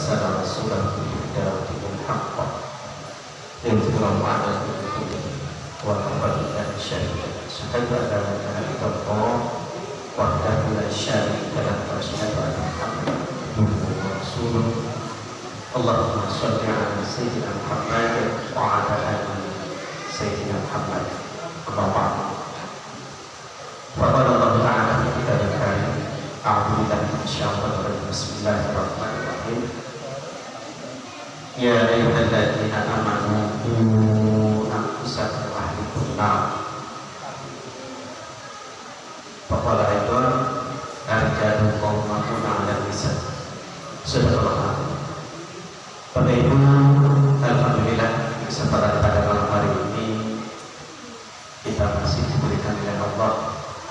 أرسل رسوله بالهدى ودين الحق ليظهره على الدين كله وكفى بالله شهيدا أشهد أن لا إله إلا الله وحده لا شريك له وأشهد أن محمدا عبده ورسوله اللهم صل على سيدنا محمد وعلى آل سيدنا محمد أما بعد فقال الله تعالى في كتابه الكريم أعوذ بالله من الشيطان الرجيم بسم الله الرحمن الرحيم يا أيها الذين آمنوا قوا أنفسكم وأهليكم نارا فقال أيضا الرجال قوامون على النساء Subhanallah. Bapak Ibu, alhamdulillah kesempatan pada malam hari ini kita masih diberikan oleh Allah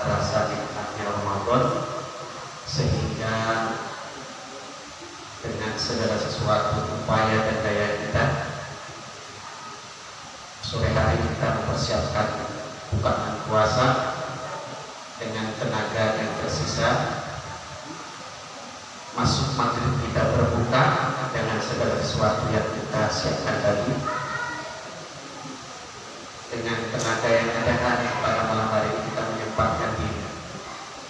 rasa nikmatnya Ramadan, sehingga dengan segala sesuatu upaya dan daya kita sore hari kita mempersiapkan bukaan puasa dengan tenaga yang tersisa. Masuk maghrib kita berbuka dengan segala sesuatu yang kita siapkan tadi, dengan tenaga yang ada pada malam hari ini kita menyempatkan diri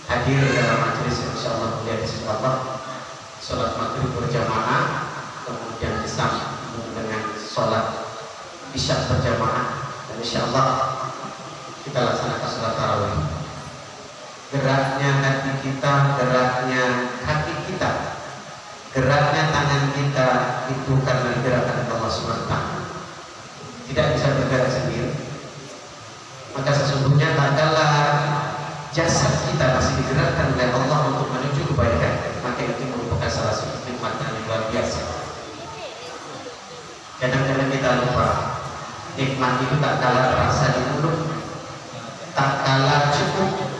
hadir dalam majelis yang insyaallah mulia di sisi Allah, sholat maghrib berjamaah, kemudian disambung dengan sholat isya berjamaah, dan insyaallah kita laksanakan sholat tarawih. Geraknya hati kita, geraknya hati kita, geraknya tangan kita itu karena gerakan Allah SWT. Tidak bisa bergerak sendiri. Maka sesungguhnya adalah jasad kita masih digerakkan oleh Allah untuk menuju kebaikan, maka itu merupakan salah satu nikmat yang luar biasa. Kadang-kadang kita lupa nikmat itu tak kalah terasa di mulut, tak kalah cukup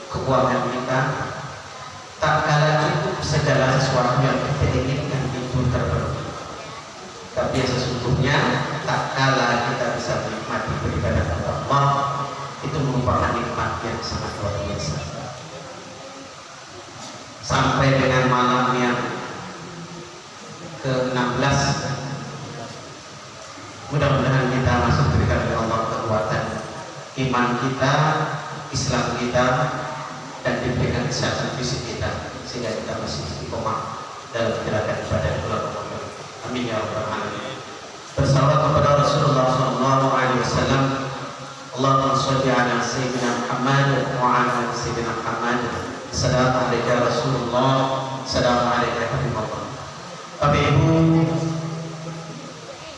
keuangan kita, tak kalah cukup segala sesuatu yang kita inginkan itu terpenuhi. Tapi sesungguhnya tak kalah kita bisa menikmati beribadah kepada Allah, itu merupakan nikmat yang sangat luar biasa. Sampai dengan malam yang ke-16, mudah-mudahan kita masih diberikan oleh Allah kekuatan iman kita, Islam kita, dan diberikan kesehatan fisik kita, sehingga kita masih istiqomah dalam gerakan ibadah bulan Ramadan. Amin ya rabbal alamin. Bersalawat kepada Rasulullah sallallahu alaihi wasallam. Allahumma shalli ala sayyidina Muhammad wa ala sayyidina Muhammad. Assalamu alaikum ya Rasulullah, assalamu alaikum ya Habibullah. Bapak Ibu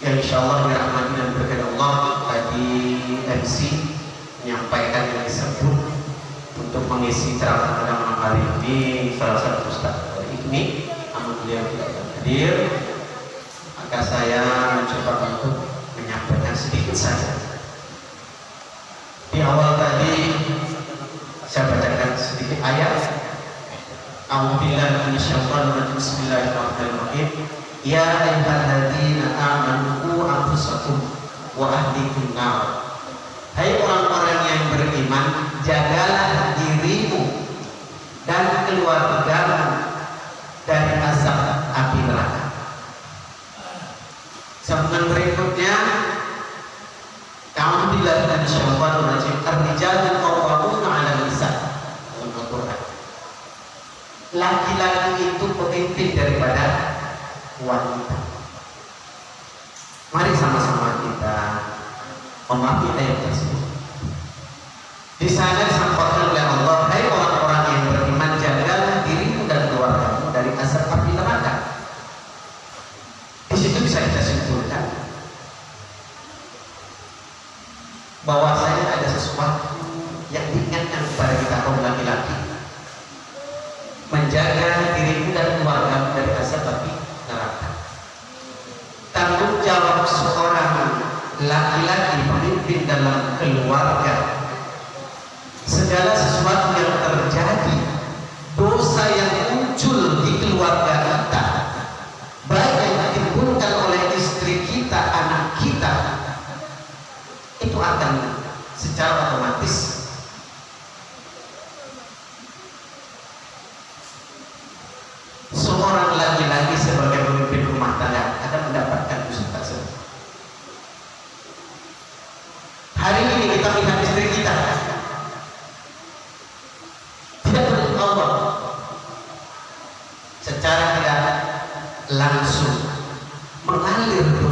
yang insyaallah dirahmati dan berkahi Allah, tadi MC menyampaikan yang disebut untuk mengisi ceramah pada malam hari ini salah satu ustaz dari IKMI, namun beliau tidak hadir, maka saya mencoba untuk menyampaikan sedikit saja. Di awal tadi saya bacakan sedikit ayat. A'udzubillahi minasyaitonir rajim. Bismillahirrahmanirrahim. Ya ayyuhalladzina amanu qu anfusakum wa ahlikum nar. Hai orang-orang yang beriman, jagalah dirimu dan keluargamu dari azab api neraka. Sambungan berikutnya, A'udzubillahi minasyaitonir rajim. Ar-rijalu qawwamuna 'alan nisa. Al-Qur'an. Laki-laki itu pemimpin daripada wanita. Mari sama-sama kita memahami ayat tersebut. Di sana disampaikan oleh Allah, hai orang-orang yang beriman, jagalah dirimu dan keluargamu dari azab api neraka. Di situ bisa kita simpulkan bahwasanya ada sesuatu yang diingatkan kepada kita kaum laki-laki, menjaga dirimu dan keluargamu dari azab api neraka. Tanggung jawab seorang laki-laki pemimpin dalam keluarga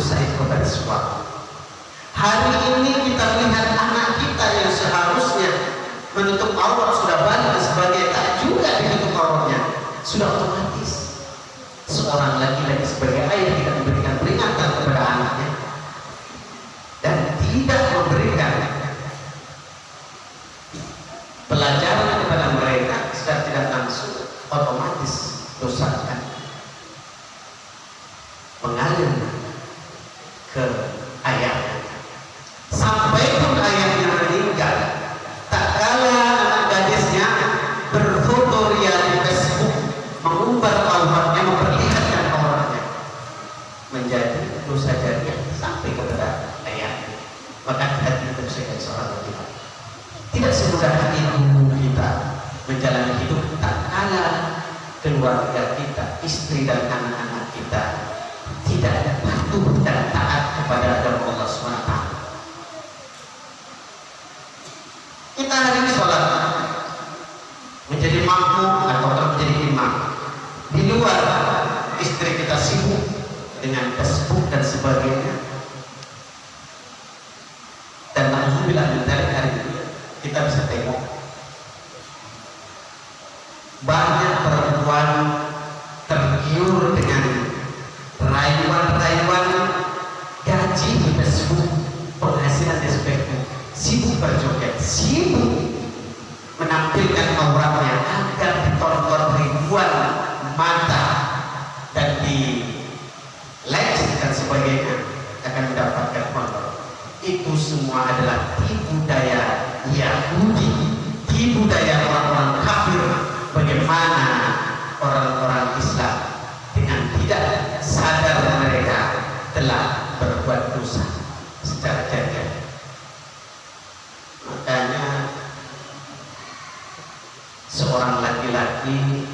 dosa itu kepada suami. Hari ini kita melihat anak kita yang seharusnya menutup aurat sudah balik sebagai tak juga ditutup auratnya, sudah otomatis seorang laki-laki sebagai ayah tidak memberikan peringatan kepada anaknya dan tidak memberikan pelajaran kepada mereka secara tidak langsung, otomatis dosa akan mengalir ke ayahnya. Sampai pun ayahnya meninggal, tak kala anak gadisnya berfoto ria di Facebook, mengumbar auratnya, memperlihatkan auratnya, menjadi dosa jariah sampai kepada ayahnya. Maka hati itu sebagai seorang laki-laki tidak semudah itu kita menjalani hidup tak kala keluarga kita, istri dan anak-anak kita tidak patuh dan taat kepada agama Allah SWT. Kita hari ini sholat menjadi makmum atau menjadi imam, di luar istri kita sibuk dengan Facebook dan sebagainya, dan alhamdulillah dari hari ini kita bisa tengok banyak perempuan tergiur dengan rayuan-rayuan gaji di Facebook, penghasilan di Facebook, sibuk berjoget, sibuk menampilkan auratnya agar ditonton ribuan mata dan di like dan sebagainya akan mendapatkan honor. Itu semua adalah tipu daya Yahudi, tipu daya orang-orang kafir. Bagaimana orang-orang Islam dengan tidak sadar mereka telah berbuat dosa secara jariah. Makanya seorang laki-laki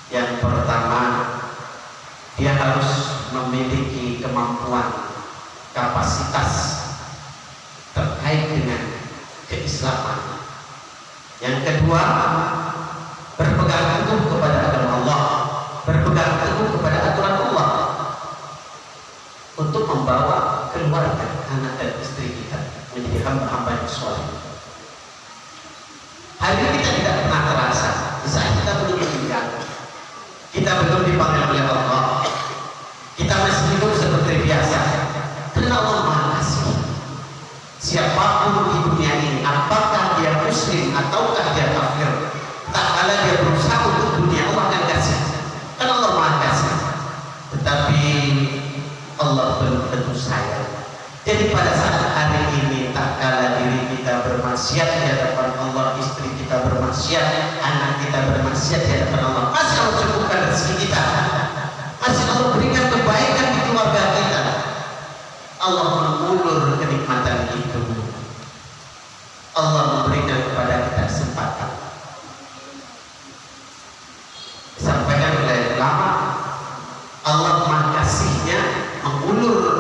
yang pertama dia harus memiliki kemampuan, kapasitas terkait dengan keislaman. Yang kedua, berpegang teguh kepada agama Allah, berpegang teguh kepada aturan Allah untuk membawa keluarga, anak dan istri kita menjadi hamba-hamba yang soleh. Hari ini kita tidak pernah terasa, saat kita belum meninggal, kita belum dipanggil oleh Allah, kita masih hidup seperti biasa. Karena Allah Maha Kasih. Siapapun di dunia ini, apakah dia muslim ataukah dia kafir, tak kala dia berusaha untuk dunia, Allah akan kasih. Kan Allah Maha Kasih. Tetapi Allah belum tentu sayang. Jadi pada saat hari ini tak kala diri kita bermaksiat di hadapan Allah, istri kita bermaksiat, anak kita bermaksiat di hadapan Allah, masih Allah cukupkan rezeki kita, masih Allah berikan kebaikan di keluarga kita, Allah mengulur kenikmatan itu, Allah memberikan kepada kita kesempatan. Sampaikan oleh ulama, Allah Maha Kasihnya mengulur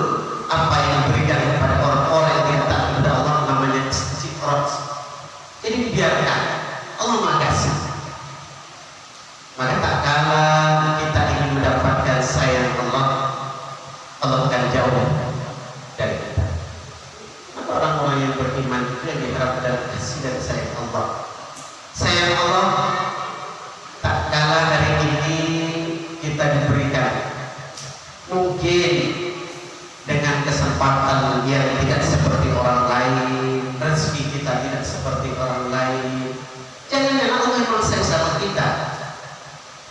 apa yang diberikan kepada orang-orang yang tak kepada Allah, namanya istiqrat. Jadi dibiarkan, Allah Maha Kasih. Maka tak kala kita ingin mendapatkan sayang Allah, Allah akan jauh dari kita. Maka orang-orang yang beriman itu yang diharapkan adalah kasih dan sayang Allah. Sayang Allah tak kala hari ini kita diberikan, mungkin dengan kesempatan yang tidak seperti orang lain, rezeki kita tidak seperti orang lain. Jangan-jangan Allah memang sayang sama kita.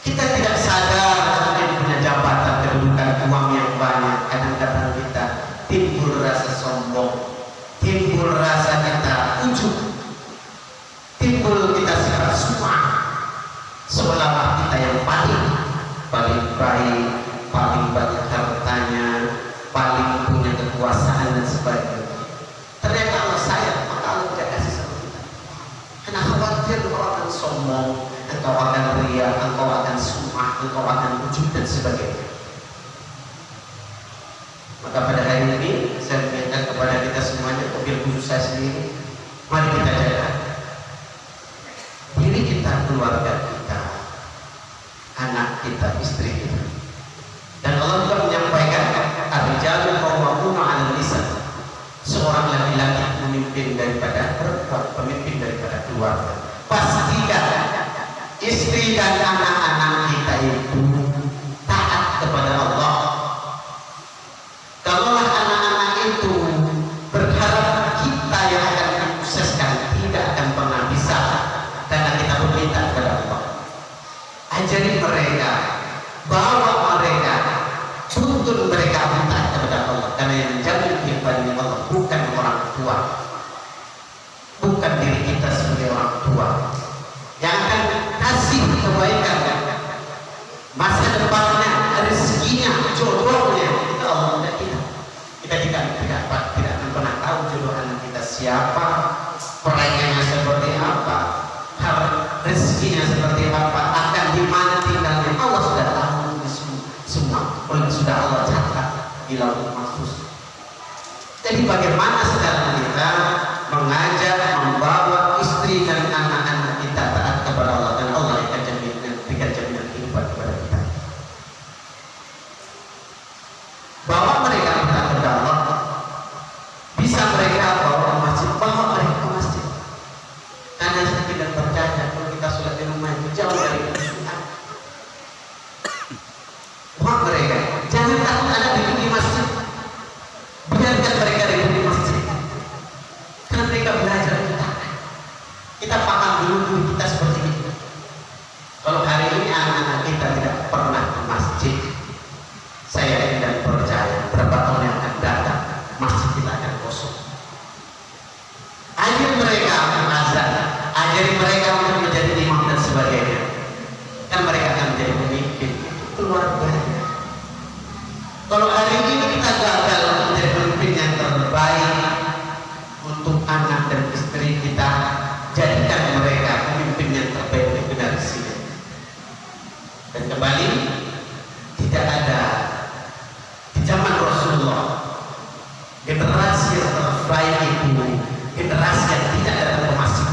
Kita tidak sadar mungkin punya jabatan, kedudukan, uang yang banyak. Kadang-kadang kita timbul rasa sombong, timbul rasa kita ujub, timbul kita sifat sum'ah, seolah-olah kita yang paling baik, paling banyak hartanya, paling punya kekuasaan dan sebagainya. Ternyata Allah sayang, maka Allah tidak kasih sama kita. Karena khawatir engkau akan sombong, engkau akan ria, engkau akan sum'ah, engkau akan ujub dan sebagainya. Maka pada hari ini saya mengingatkan kepada kita semuanya, mobil khusus saya sendiri, mari kita jaga diri kita, keluarga kita, anak kita, istri kita. Dan Allah juga menyampaikan, ar-rijalu pemimpin daripada perempuan, pemimpin daripada keluarga. Pastikan istri dan anak-anak kita itu taat kepada Allah. Kalaulah anak-anak itu berharap kita yang akan menyukseskan, tidak akan pernah bisa, karena kita berminta kepada Allah. Ajari mereka, bawa mereka, tuntun mereka minta kepada Allah, karena yang menjamin kehidupan Allah bukan orang tua, bukan diri kita sebagai orang tua. Yang akan kasih kebaikan, masa depannya, rezekinya, jodohnya, itu Allah tidak kita. Kita tidak akan pernah tahu jodoh anak kita siapa, perayanya seperti apa, rezekinya seperti apa, akan di mana tinggalnya. Allah sudah tahu semua, sudah Allah catat di lauh mahfuz. Jadi bagaimana sekarang kita mengajak, membawa istri dan anak-anak kita taat kepada Allah, dan Allah akan berikan jaminan kehidupan kepada kita. Bawa mereka taat kepada Allah. Bisa mereka bawa ke masjid, bawa mereka ke masjid. Karena saya tidak percaya kalau kita sholat di rumah itu jauh dari kesulitan. Bawa mereka, jangan takut ada ribut di masjid. Biarkan mereka ribut di masjid. Karena mereka belajar kita. Kita paham dulu kita seperti itu. Kalau hari ini anak-anak kita tidak pernah ke masjid, saya tidak percaya berapa tahun yang akan datang masjid kita akan kosong. Ajari mereka azan, ajari mereka untuk menjadi imam dan sebagainya. Kan mereka akan menjadi pemimpin keluarganya. Kalau hari ini kita gagal menjadi pemimpin yang terbaik untuk anak dan istri kita, jadikan mereka pemimpin yang terbaik di generasi ini. Dan kembali, tidak ada di zaman Rasulullah generasi yang terbaik itu generasi yang tidak ada ke masjid.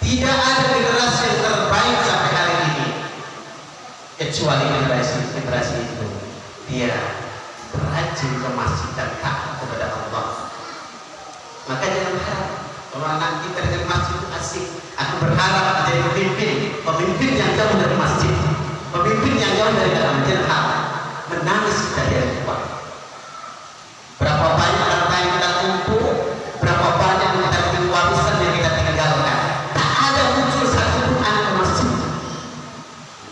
Tidak ada generasi yang terbaik sampai hari ini kecuali generasi itu. Dia rajin ke masjid dan taat kepada Allah. Maka jangan harap kalau anak kita dari masjid itu asik, aku berharap menjadi pemimpin yang jauh dari masjid, pemimpin yang jauh dari dalam jenah. Menangis kita di rumah. Berapa banyak harta yang kita tumpuk, berapa banyak yang kita warisan yang kita tinggalkan. Tak ada muncul satu pun anak ke masjid.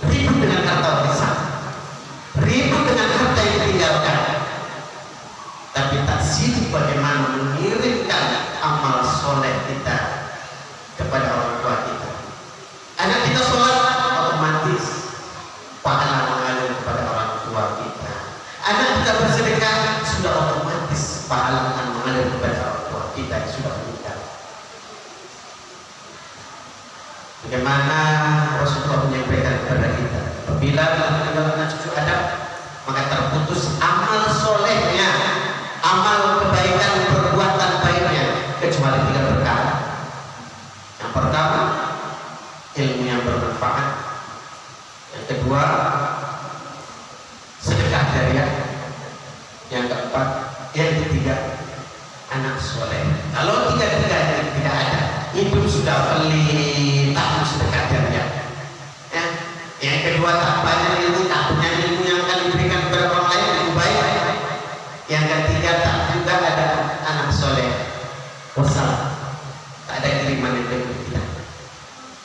Ribut dengan harta warisan, ribut dengan harta yang ditinggalkan. Tapi tak sibuk bagaimana mengirimkan amal soleh kita kepada orang tua kita. Anak kita sholat, otomatis pahala mengalir kepada orang tua kita. Anak kita bersedekah, sudah otomatis pahala akan mengalir kepada orang tua kita yang sudah meninggal. Bagaimana Rasulullah menyampaikan kepada kita, apabila meninggalkan cucu Adam, maka terputus amal solehnya, amal kebaikan, perbuatan baiknya, kecuali 3 perkara. Yang pertama, ilmu yang bermanfaat. Yang kedua, sedekah jariah. Yang keempat, yang ketiga, anak soleh. Kalau tiga-tiganya tidak ada, hidup sudah pelit, tak sedekah jariah. Ya. Yang kedua, tak banyak ilmu, tak punya ilmu yang akan diberikan kepada orang lain lebih baik. Yang ketiga, tak juga ada anak soleh. Wassalam. Tak ada kiriman yang dari kita.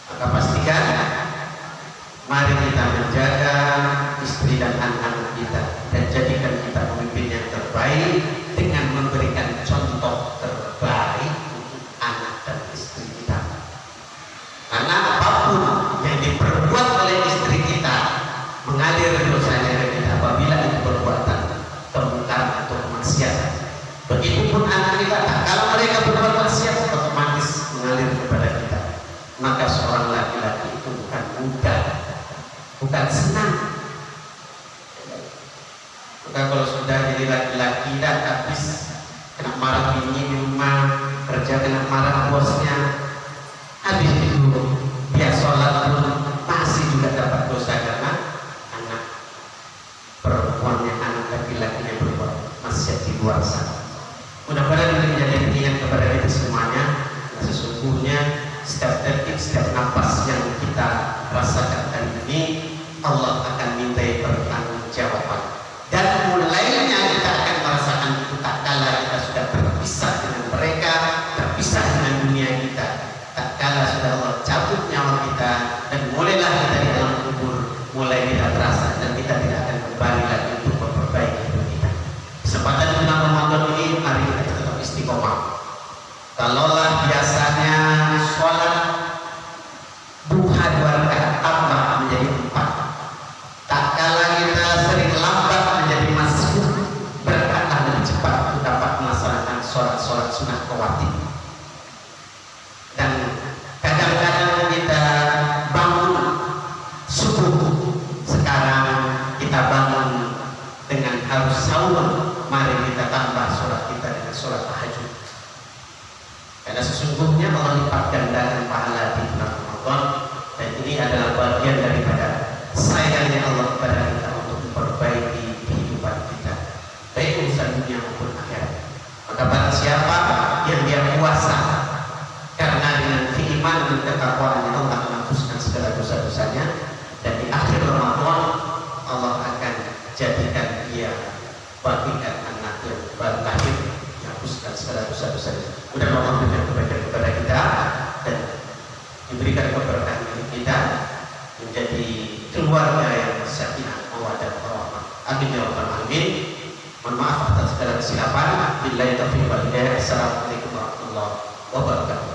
Maka pastikan, mari kita menjaga istri dan anak-anak kita dan jadikan kita pemimpin yang terbaik dengan memberikan contoh terbaik untuk anak dan istri kita. Karena apapun yang diperbuat oleh istri kita mengalir dosanya ke kita apabila itu perbuatan kemungkaran atau kemaksiatan. Begitupun anak kita, kalau mereka berbuat maksiat otomatis mengalir kepada kita. Maka seorang laki-laki itu bukan mudah, bukan senang. Maka kalau sudah jadi laki-laki dan habis kena marah bini di rumah, kerja kena marah bosnya, habis itu dia sholat pun masih juga dapat dosa karena anak perempuannya, anak laki-lakinya berbuat maksiat di luar sana. Mudah-mudahan ini menjadi ingat kepada sesungguhnya setiap detik, setiap napas yang kita rasakan hari ini Allah akan mintai pertanggungjawaban. Dan mulainya kita akan merasakan itu tak kala kita sudah terpisah dengan mereka, terpisah dengan dunia kita. Tak kala sudah Allah cabut nyawa kita dan mulailah kita di dalam kubur, mulai kita terasa dan kita tidak akan kembali lagi untuk memperbaiki hidup kita. Kesempatan di bulan Ramadan ini mari kita tetap istiqomah. Kalaulah biasanya sholat duha 2 rakaat tambah menjadi 4, tak kala kita sering lambat menjadi masbuk, berkatlah lebih cepat untuk dapat melaksanakan sholat sunnah rawatib. Dan kadang-kadang kita bangun subuh, sekarang kita bangun dengan harus sahur, mari kita tambah sholat kita dengan sholat tahajud. Karena sesungguhnya Allah lipat gandakan pahala di bulan Ramadan, dan ini adalah bagian daripada sayangnya Allah kepada kita untuk memperbaiki kehidupan kita, baik urusan dunia maupun akhirat. Maka barang siapa yang dia puasa karena dengan keimanan dan ketakwaan Allah menghapuskan segala dosa-dosanya, dan di akhir Ramadan Allah akan jadikan dia bagikan anak yang baru lahir, menghapuskan segala dosa-dosanya. Mudah-mudahan Allah berikan kebaikan kepada kita dan diberikan keberkahan kita menjadi keluarga yang sakinah, mawaddah, warahmah. Amin ya rabbal alamin. Mohon maaf atas segala kesilapan. Billahi taufiq wal hidayah. Assalamualaikum warahmatullahi wabarakatuh.